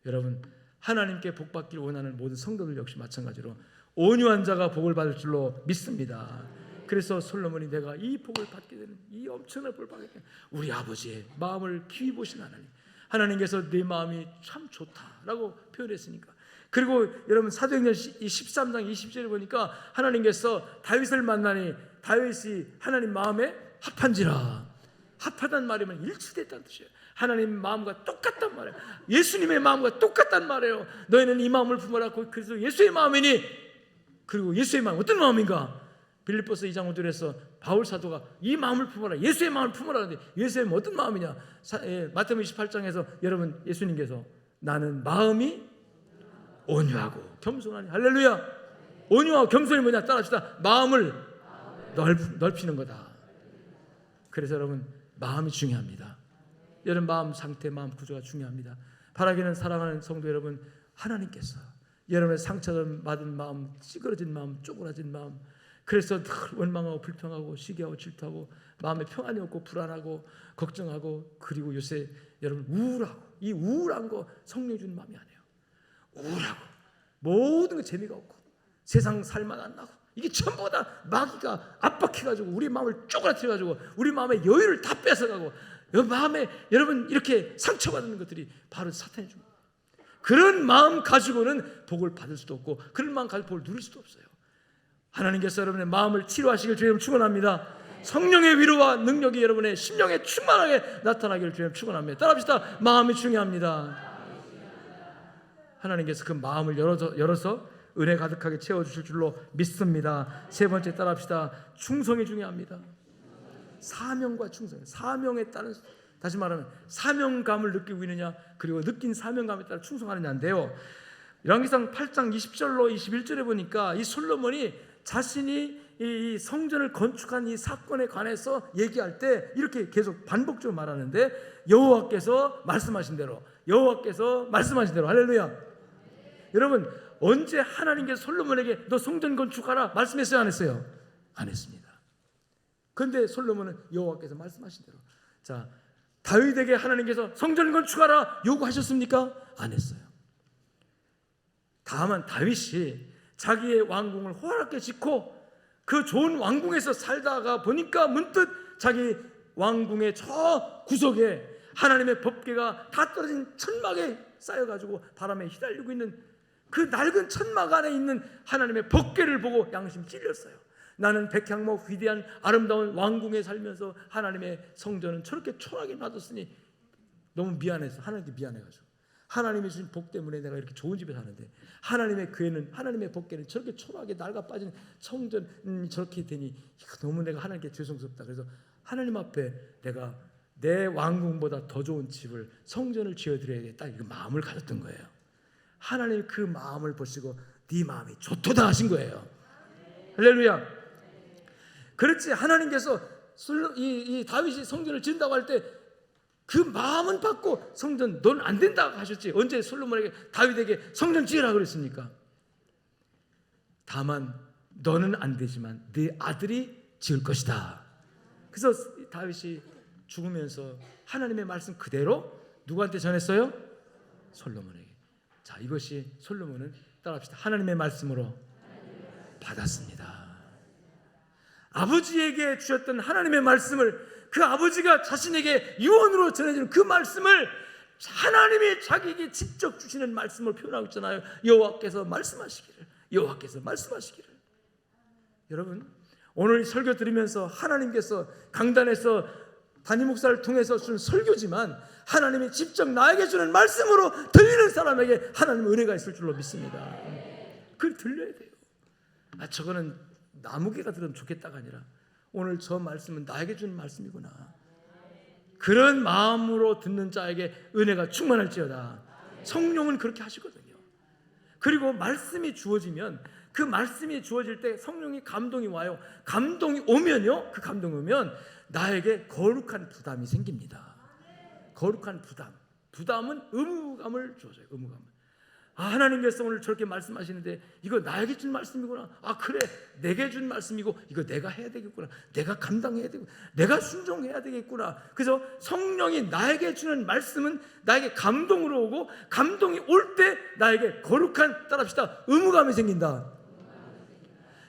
여러분, 하나님께 복받기를 원하는 모든 성도들 역시 마찬가지로 온유한 자가 복을 받을 줄로 믿습니다. 그래서 솔로몬이 내가 이 복을 받게 되는, 이 엄청난 복을 받게 되는 우리 아버지의 마음을 기이 보신 하나님께서 내 마음이 참 좋다라고 표현했으니까. 그리고 여러분 사도행전 13장 20절에 보니까 하나님께서 다윗을 만나니 다윗이 하나님 마음에 합한지라. 합하단 말이면 일치됐다는 뜻이에요. 하나님 마음과 똑같단 말이에요. 예수님의 마음과 똑같단 말이에요. 너희는 이 마음을 품어라. 그래서 예수의 마음이니. 그리고 예수의 마음 어떤 마음인가? 빌립보서 2장 5절에서 바울 사도가 이 마음을 품어라, 예수의 마음을 품어라 하는데 예수의 마음 어떤 마음이냐? 마태복음 28장에서 여러분 예수님께서 나는 마음이 온유하고 겸손하니. 할렐루야. 온유하고 겸손이 뭐냐? 따라합시다. 마음을 넓히는 거다. 그래서 여러분 마음이 중요합니다. 여러분 마음 상태, 마음 구조가 중요합니다. 바라기는 사랑하는 성도 여러분, 하나님께서 여러분의 상처받은 마음, 찌그러진 마음, 쪼그라진 마음, 그래서 늘 원망하고 불평하고 시기하고 질투하고 마음에 평안이 없고 불안하고 걱정하고, 그리고 요새 여러분 우울하고, 이 우울한 거 성령 주는 마음이 아니에요. 우울하고 모든 게 재미가 없고 세상 살만 안 나고, 이게 전부 다 마귀가 압박해가지고 우리 마음을 쪼그라뜨려가지고 우리 마음의 여유를 다 뺏어가고, 마음에 여러분 이렇게 상처받는 것들이 바로 사탄이 줍니다. 그런 마음 가지고는 복을 받을 수도 없고, 그런 마음 가지고 복을 누릴 수도 없어요. 하나님께서 여러분의 마음을 치료하시길 주님 축원합니다. 성령의 위로와 능력이 여러분의 심령에 충만하게 나타나기를 주님 축원합니다. 따라합시다. 마음이 중요합니다. 하나님께서 그 마음을 열어서 은혜 가득하게 채워주실 줄로 믿습니다. 세 번째 따라합시다. 충성이 중요합니다. 사명과 충성. 사명에 따른, 다시 말하면 사명감을 느끼고 있느냐, 그리고 느낀 사명감에 따라 충성하느냐인데요. 열왕기상 8장 20절로 21절에 보니까 이 솔로몬이 자신이 이 성전을 건축한 이 사건에 관해서 얘기할 때 이렇게 계속 반복적으로 말하는데, 여호와께서 말씀하신 대로, 여호와께서 말씀하신 대로. 할렐루야. 여러분, 언제 하나님께서 솔로몬에게 너 성전 건축하라 말씀했어요, 안 했어요? 안 했습니다. 그런데 솔로몬은 여호와께서 말씀하신 대로. 자, 다윗에게 하나님께서 성전 건축하라 요구하셨습니까? 안 했어요. 다만 다윗이 자기의 왕궁을 호화롭게 짓고 그 좋은 왕궁에서 살다가 보니까 문득 자기 왕궁의 저 구석에 하나님의 법궤가 다 떨어진 천막에 쌓여가지고 바람에 휘날리고 있는 그 낡은 천막 안에 있는 하나님의 법궤를 보고 양심 찔렸어요. 나는 백향목 위대한 아름다운 왕궁에 살면서 하나님의 성전은 저렇게 초라하게 놔뒀으니 너무 미안해서, 하나님께 미안해가지고, 하나님이 주신 복 때문에 내가 이렇게 좋은 집에 사는데 하나님의 교회는, 하나님의 법궤는 저렇게 초라하게 낡아 빠진 성전 저렇게 되니 이거 너무 내가 하나님께 죄송스럽다. 그래서 하나님 앞에 내가 내 왕궁보다 더 좋은 집을, 성전을 지어드려야겠다, 이거 마음을 가졌던 거예요. 하나님이 그 마음을 보시고 네 마음이 좋도다 하신 거예요. 할렐루야. 그렇지, 하나님께서 이 다윗이 성전을 지은다고 할 때 그 마음은 받고 성전 넌 안 된다고 하셨지. 언제 솔로몬에게, 다윗에게 성전 지으라 그랬습니까? 다만 너는 안 되지만 네 아들이 지을 것이다. 그래서 다윗이 죽으면서 하나님의 말씀 그대로 누구한테 전했어요? 솔로몬에게. 자, 이것이 솔로몬은, 따라합시다, 하나님의 말씀으로 받았습니다. 아버지에게 주셨던 하나님의 말씀을, 그 아버지가 자신에게 유언으로 전해주는 그 말씀을 하나님이 자기에게 직접 주시는 말씀을 표현하고 있잖아요. 여호와께서 말씀하시기를, 여호와께서 말씀하시기를. 여러분, 오늘 설교 들으면서 하나님께서 강단에서 담임 목사를 통해서 준 설교지만 하나님이 직접 나에게 주는 말씀으로 들리는 사람에게 하나님의 은혜가 있을 줄로 믿습니다. 그걸 들려야 돼요. 저거는 나무개가 들으면 좋겠다가 아니라 오늘 저 말씀은 나에게 주는 말씀이구나. 그런 마음으로 듣는 자에게 은혜가 충만할지어다. 성령은 그렇게 하시거든요. 그리고 말씀이 주어지면 그 말씀이 주어질 때 성령이 감동이 와요. 감동이 오면요, 그 감동이 오면 나에게 거룩한 부담이 생깁니다. 거룩한 부담은 의무감을 줘줘요. 의무감을. 하나님께서 오늘 저렇게 말씀하시는데 이거 나에게 준 말씀이구나. 그래, 내게 준 말씀이고 이거 내가 해야 되겠구나. 내가 감당해야 되고 내가 순종해야 되겠구나. 그래서 성령이 나에게 주는 말씀은 나에게 감동으로 오고, 감동이 올 때 나에게 거룩한, 따라합시다, 의무감이 생긴다.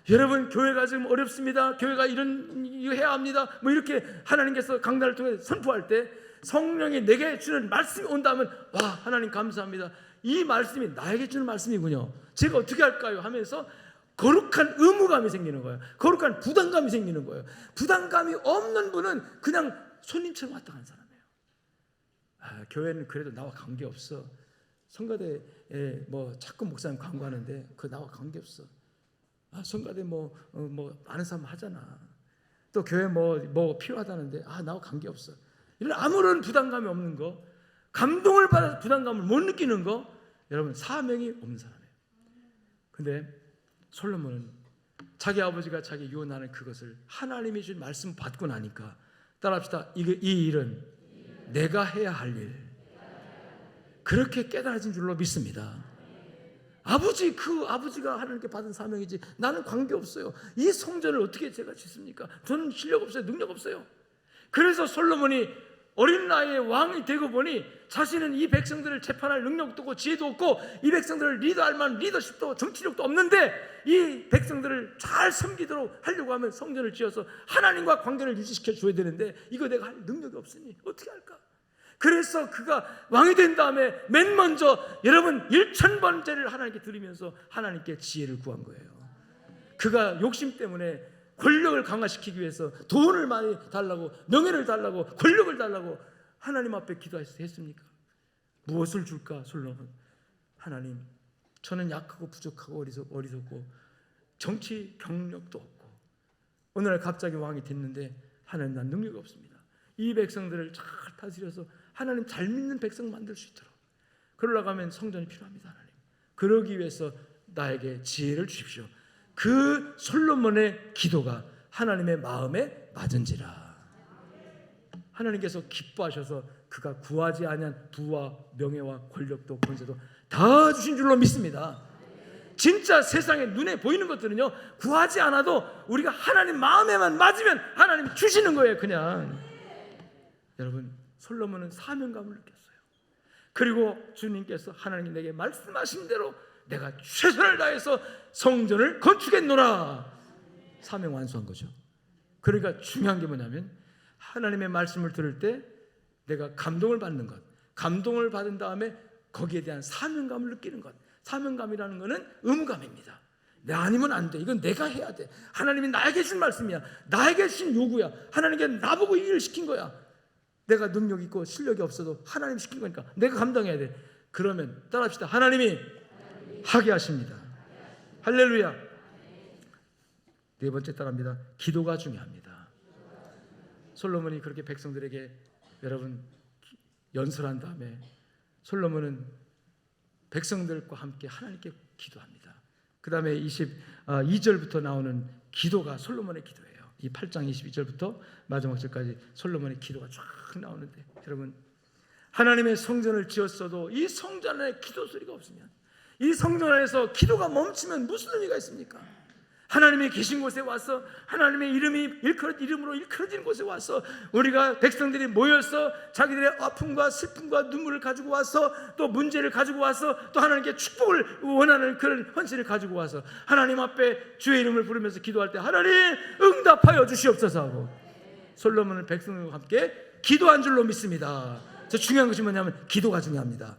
여러분, 교회가 지금 어렵습니다. 교회가 이거 해야 합니다. 뭐 이렇게 하나님께서 강단을 통해 선포할 때 성령이 내게 주는 말씀이 온다면, 와, 하나님 감사합니다. 이 말씀이 나에게 주는 말씀이군요. 제가 어떻게 할까요? 하면서 거룩한 의무감이 생기는 거예요. 거룩한 부담감이 생기는 거예요. 부담감이 없는 분은 그냥 손님처럼 왔다 간 사람이에요. 교회는 그래도 나와 관계없어. 성가대에 뭐 자꾸 목사님 광고하는데 그거 나와 관계없어. 성가대 뭐 아는 사람 하잖아. 또 교회 뭐 필요하다는데 나와 관계없어. 이런 아무런 부담감이 없는 거, 감동을 받아서 부담감을 못 느끼는 거, 여러분, 사명이 없는 사람이에요. 근데 솔로몬은 자기 아버지가 자기 유언하는 그것을 하나님이 준 말씀 받고 나니까, 따라합시다, 이 일은 내가 해야 할 일, 그렇게 깨달아진 줄로 믿습니다. 아버지가 하나님께 받은 사명이지 나는 관계없어요. 이 성전을 어떻게 제가 짓습니까? 저는 실력 없어요. 능력 없어요. 그래서 솔로몬이 어린 나이에 왕이 되고 보니 자신은 이 백성들을 재판할 능력도 없고 지혜도 없고 이 백성들을 리더할 만한 리더십도 정치력도 없는데 이 백성들을 잘 섬기도록 하려고 하면 성전을 지어서 하나님과 관계를 유지시켜 줘야 되는데 이거 내가 할 능력이 없으니 어떻게 할까? 그래서 그가 왕이 된 다음에 맨 먼저 여러분 1000번째를 하나님께 드리면서 하나님께 지혜를 구한 거예요. 그가 욕심 때문에 권력을 강화시키기 위해서 돈을 많이 달라고, 명예를 달라고, 권력을 달라고 하나님 앞에 기도했습니까? 무엇을 줄까? 솔로몬, 하나님, 저는 약하고 부족하고 어리석고 정치 경력도 없고 어느 날 갑자기 왕이 됐는데 하나님, 난 능력이 없습니다. 이 백성들을 잘 다스려서 하나님 잘 믿는 백성 만들 수 있도록, 그러려고 하면 성전이 필요합니다. 하나님, 그러기 위해서 나에게 지혜를 주십시오. 그 솔로몬의 기도가 하나님의 마음에 맞은지라. 하나님께서 기뻐하셔서 그가 구하지 아니한 부와 명예와 권력도 권세도 다 주신 줄로 믿습니다. 진짜 세상에 눈에 보이는 것들은요, 구하지 않아도 우리가 하나님 마음에만 맞으면 하나님 주시는 거예요. 그냥. 여러분, 솔로몬은 사명감을 느꼈어요. 그리고 주님께서 하나님 내게 말씀하신 대로 내가 최선을 다해서 성전을 건축했노라. 사명 완수한 거죠. 그러니까 중요한 게 뭐냐면 하나님의 말씀을 들을 때 내가 감동을 받는 것, 감동을 받은 다음에 거기에 대한 사명감을 느끼는 것. 사명감이라는 것은 의무감입니다. 내 아니면 안 돼. 이건 내가 해야 돼. 하나님이 나에게 준 말씀이야. 나에게 준 요구야. 하나님께 나보고 이 일을 시킨 거야. 내가 능력 있고 실력이 없어도 하나님 시킨 거니까 내가 감당해야 돼. 그러면 따라합시다. 하나님이 하게 하십니다. 할렐루야. 네 번째 따라합니다. 기도가 중요합니다. 솔로몬이 그렇게 백성들에게 여러분 연설한 다음에 솔로몬은 백성들과 함께 하나님께 기도합니다. 그 다음에 22절부터 나오는 기도가 솔로몬의 기도예요. 이 8장 22절부터 마지막 절까지 솔로몬의 기도가 쫙 나오는데, 여러분, 하나님의 성전을 지었어도 이 성전 안에 기도 소리가 없으면, 이 성전 안에서 기도가 멈추면 무슨 의미가 있습니까? 하나님이 계신 곳에 와서 하나님의 이름으로 일컬어지는 곳에 와서 우리가 백성들이 모여서 자기들의 아픔과 슬픔과 눈물을 가지고 와서 또 문제를 가지고 와서 또 하나님께 축복을 원하는 그런 헌신을 가지고 와서 하나님 앞에 주의 이름을 부르면서 기도할 때 하나님 응답하여 주시옵소서 하고, 솔로몬은 백성들과 함께 기도한 줄로 믿습니다. 저 중요한 것이 뭐냐면 기도가 중요합니다.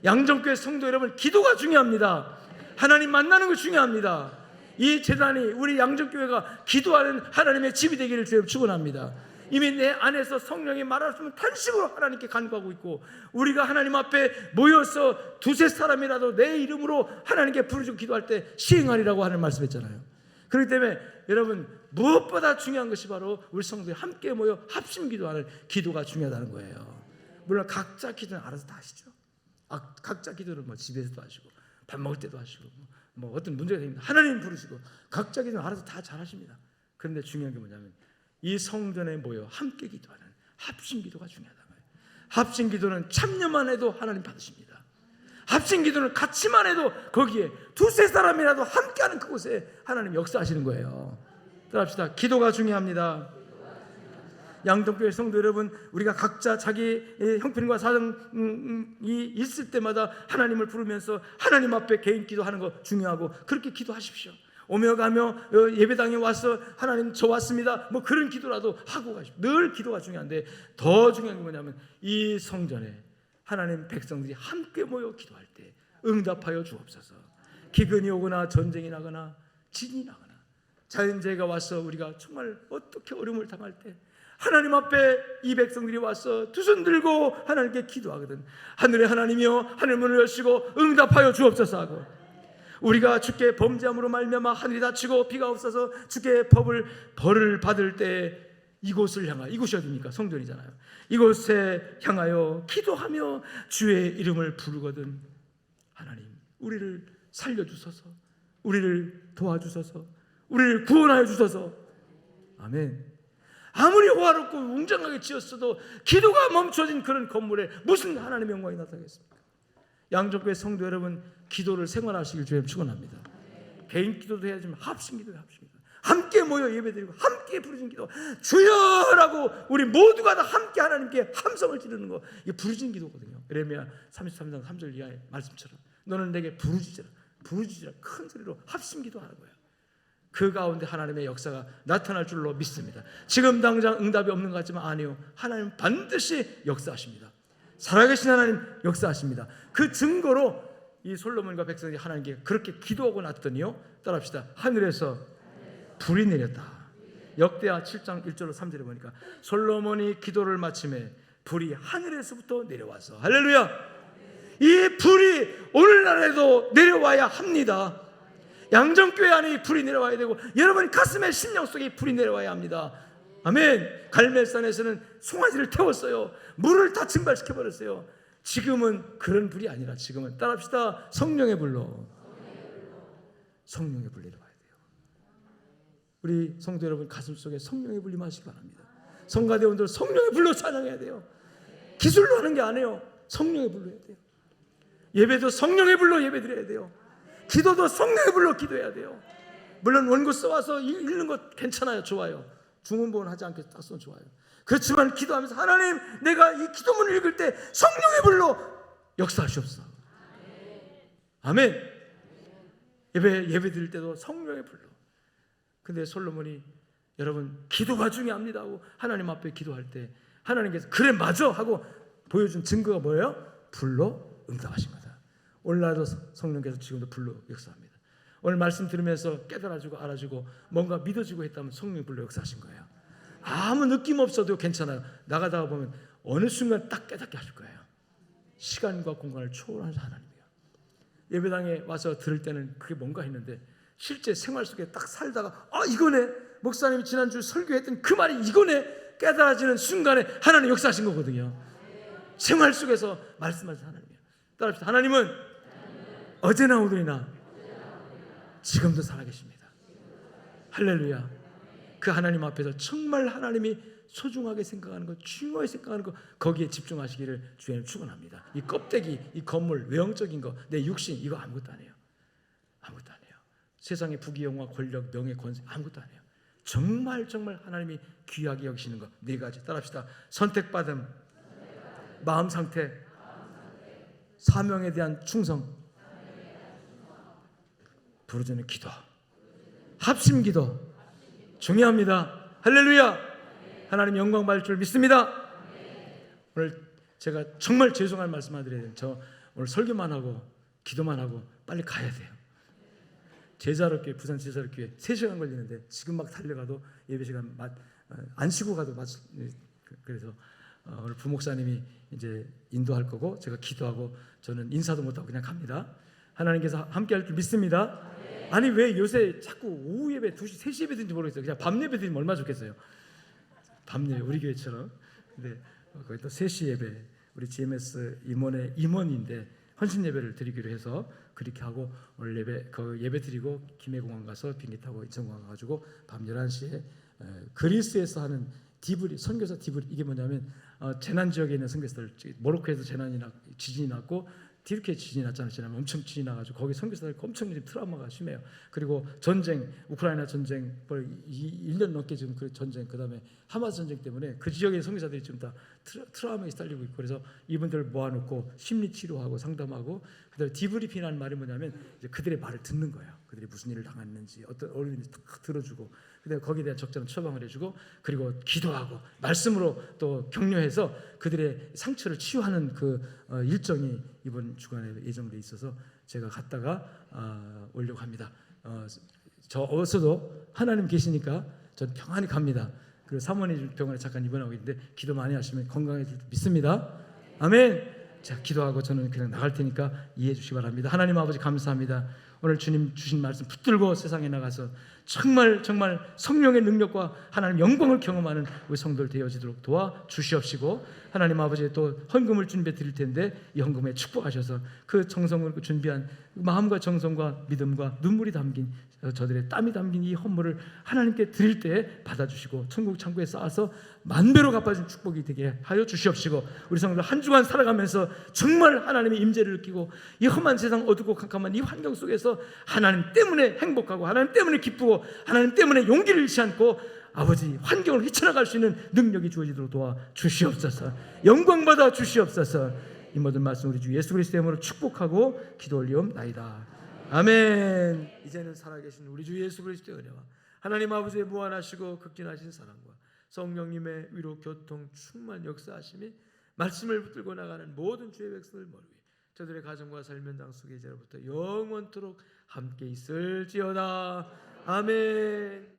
양정교회 성도 여러분, 기도가 중요합니다. 하나님 만나는 거 중요합니다. 이 재단이 우리 양정교회가 기도하는 하나님의 집이 되기를 주님 축원합니다. 이미 내 안에서 성령이 말하시면 탄식으로 하나님께 간구하고 있고, 우리가 하나님 앞에 모여서 두세 사람이라도 내 이름으로 하나님께 부르짖고 기도할 때 시행하리라고 하는 말씀했잖아요. 그렇기 때문에 여러분, 무엇보다 중요한 것이 바로 우리 성도들이 함께 모여 합심 기도하는 기도가 중요하다는 거예요. 물론 각자 기도는 알아서 다 하시죠. 각자 기도는 뭐 집에서도 하시고 밥 먹을 때도 하시고 뭐 어떤 문제가 생기면 하나님 부르시고 각자 기도는 알아서 다 잘하십니다. 그런데 중요한 게 뭐냐면 이 성전에 모여 함께 기도하는 합심 기도가 중요하다는 거예요. 합심 기도는 참여만 해도 하나님 받으십니다. 합심 기도는 같이만 해도 거기에 두세 사람이라도 함께하는 그곳에 하나님 역사하시는 거예요. 따라합시다. 기도가 중요합니다. 양동교회 성도 여러분, 우리가 각자 자기 형편과 사정이 있을 때마다 하나님을 부르면서 하나님 앞에 개인 기도하는 거 중요하고, 그렇게 기도하십시오. 오며 가며 예배당에 와서 하나님 저 왔습니다 뭐 그런 기도라도 하고 가십시오. 늘 기도가 중요한데, 더 중요한 게 뭐냐면 이 성전에 하나님 백성들이 함께 모여 기도할 때 응답하여 주옵소서. 기근이 오거나 전쟁이 나거나 진이 나거나 자연재해가 와서 우리가 정말 어떻게 어려움을 당할 때 하나님 앞에 이 백성들이 와서 두 손 들고 하나님께 기도하거든. 하늘의 하나님이여, 하늘 문을 여시고 응답하여 주옵소서 하고, 우리가 주께 범죄함으로 말미암아 하늘이 닫히고 비가 없어서 주께 벌을 받을 때 이곳을 향하여, 이곳이 어디입니까? 성전이잖아요. 이곳에 향하여 기도하며 주의 이름을 부르거든. 하나님, 우리를 살려주소서, 우리를 도와주소서, 우리를 구원하여 주소서. 아멘. 아무리 호화롭고 웅장하게 지었어도 기도가 멈춰진 그런 건물에 무슨 하나님의 영광이 나타나겠습니까? 양정교회 성도 여러분, 기도를 생활하시길 주님 축원합니다. 개인 기도도 해야지만 합심 기도도 합심 기도. 함께 모여 예배드리고 함께 부르짖는 기도, 주여라고 우리 모두가 다 함께 하나님께 함성을 지르는 거, 이게 부르짖는 기도거든요. 예레미야 33장 3절 이하의 말씀처럼 너는 내게 부르짖으라, 부르짖으라, 큰 소리로 합심 기도하는 거예요. 그 가운데 하나님의 역사가 나타날 줄로 믿습니다. 지금 당장 응답이 없는 것 같지만 아니요, 하나님 반드시 역사하십니다. 살아계신 하나님 역사하십니다. 그 증거로 이 솔로몬과 백성이 하나님께 그렇게 기도하고 났더니요, 따라합시다. 하늘에서 불이 내렸다. 역대하 7장 1절로 3절에 보니까 솔로몬이 기도를 마침에 불이 하늘에서부터 내려와서, 할렐루야, 이 불이 오늘날에도 내려와야 합니다. 양정교회 안에 불이 내려와야 되고, 여러분 가슴에 심령 속에 불이 내려와야 합니다. 아멘. 갈멜산에서는 송아지를 태웠어요. 물을 다 증발시켜버렸어요. 지금은 그런 불이 아니라 지금은, 따라합시다, 성령의 불로, 성령의 불 내려와야 돼요. 우리 성도 여러분 가슴 속에 성령의 불 임하시기 바랍니다. 성가대원들 성령의 불로 찬양해야 돼요. 기술로 하는 게 아니에요. 성령의 불로 해야 돼요. 예배도 성령의 불로 예배드려야 돼요. 기도도 성령의 불로 기도해야 돼요. 물론 원고 써와서 읽는 것 괜찮아요. 좋아요. 중원본은 하지 않게 딱 써도 좋아요. 그렇지만 기도하면서 하나님, 내가 이 기도문을 읽을 때 성령의 불로 역사하시옵소서. 아멘. 예배 드릴 때도 성령의 불로. 근데 솔로몬이, 여러분 기도가 중요합니다 하고 하나님 앞에 기도할 때 하나님께서 그래 맞아 하고 보여준 증거가 뭐예요? 불로 응답하신 거다. 오늘날도 성령께서 지금도 불로 역사합니다. 오늘 말씀 들으면서 깨달아지고 알아지고 뭔가 믿어지고 했다면 성령의 불로 역사하신 거예요. 아무 느낌 없어도 괜찮아요. 나가다가 보면 어느 순간 딱 깨닫게 하실 거예요. 시간과 공간을 초월하는 하나님이에요. 예배당에 와서 들을 때는 그게 뭔가 했는데 실제 생활 속에 딱 살다가 이거네, 목사님이 지난주 설교했던 그 말이 이거네 깨달아지는 순간에 하나님 역사하신 거거든요. 생활 속에서 말씀하신 하나님이에요. 따라합시다. 하나님은 어제나 오늘이나 지금도 살아계십니다. 할렐루야. 그 하나님 앞에서 정말 하나님이 소중하게 생각하는 것, 중요하게 생각하는 것, 거기에 집중하시기를 주님 축원합니다. 이 껍데기, 이 건물, 외형적인 거, 내 육신, 이거 아무것도 아니에요. 아무것도 아니에요. 세상의 부귀영화, 권력, 명예, 권세 아무것도 아니에요. 정말 하나님이 귀하게 여기시는 것 네 가지 따라합시다. 선택받음, 마음 상태, 사명에 대한 충성, 부르짖는 기도, 합심 기도 중요합니다. 할렐루야. 하나님 영광 받을 줄 믿습니다. 오늘 제가 정말 죄송한 말씀을 드려야 돼요. 저 오늘 설교만 하고 기도만 하고 빨리 가야 돼요. 제자롭교회, 부산 제자롭교회 3시간 걸리는데 지금 막 달려가도 예배 시간 안 쉬고 가도 그래서 오늘 부목사님이 이제 인도할 거고 제가 기도하고 저는 인사도 못하고 그냥 갑니다. 하나님께서 함께 할 줄 믿습니다. 아니 왜 요새 자꾸 오후 예배 2시, 3시 예배 드는지 모르겠어요. 그냥 밤 예배 드리면 얼마나 좋겠어요. 밤 예배 우리 교회처럼. 근데 거기 또 3시 예배 우리 GMS 임원의 임원인데 헌신 예배를 드리기로 해서 그렇게 하고 오늘 예배 드리고 김해공항 가서 비행기 타고 인천공항 가가지고 밤 11시에 그리스에서 하는 디브리 선교사 디브리 이게 뭐냐면 재난 지역에 있는 선교사들 모로코에서 지진이 났고 디르케 지진이 났잖아요. 지난번 엄청 지진이 나가지고 거기 선교사들 엄청 트라우마가 심해요. 그리고 전쟁 우크라이나 전쟁 1년 넘게 지금 그 전쟁 그다음에 하마스 전쟁 때문에 그 지역의 선교사들이 지금 다 트라우마에 시달리고 있고 그래서 이분들을 모아놓고 심리 치료하고 상담하고 그다음에 디브리핑이라는 말이 뭐냐면 이제 그들의 말을 듣는 거예요. 그들이 무슨 일을 당했는지 어떤 어려움인지 다 들어주고 그다음에 거기에 대한 적절한 처방을 해주고 그리고 기도하고 말씀으로 또 격려해서 그들의 상처를 치유하는 그 일정이 이번 주간에 예정돼 있어서 제가 갔다가 오려고 합니다. 저 어서도 하나님 계시니까 전 평안히 갑니다. 그리고 사모님 병원에 잠깐 입원하고 있는데 기도 많이 하시면 건강해질 줄 믿습니다. 아멘. 자, 기도하고 저는 그냥 나갈 테니까 이해해 주시기 바랍니다. 하나님 아버지 감사합니다. 오늘 주님 주신 말씀 붙들고 세상에 나가서 정말 성령의 능력과 하나님 영광을 경험하는 우리 성도들 되어지도록 도와주시옵시고 하나님 아버지 또 헌금을 준비해 드릴 텐데 이 헌금에 축복하셔서 그 정성을 준비한 마음과 정성과 믿음과 눈물이 담긴 저들의 땀이 담긴 이 헌물을 하나님께 드릴 때 받아주시고 천국 창고에 쌓아서 만배로 갚아준 축복이 되게 하여 주시옵시고 우리 성도들 한 주간 살아가면서 정말 하나님의 임재를 느끼고 이 험한 세상 어둡고 캄캄한 이 환경 속에서 하나님 때문에 행복하고 하나님 때문에 기쁘고 하나님 때문에 용기를 잃지 않고 아버지 환경을 헤쳐나갈 수 있는 능력이 주어지도록 도와주시옵소서. 영광받아 주시옵소서. 이 모든 말씀 우리 주 예수 그리스도의 이름으로 축복하고 기도 올리옵나이다. 아멘. 이제는 살아계신 우리 주 예수 그리스도의 은혜와 하나님 아버지의 무한하시고 극진하신 사랑과 성령님의 위로 교통 충만 역사하심이 말씀을 붙들고 나가는 모든 주의 백성을 머리 위에 저들의 가정과 삶 현장 속에 이제로부터 영원토록 함께 있을지어다. 아멘.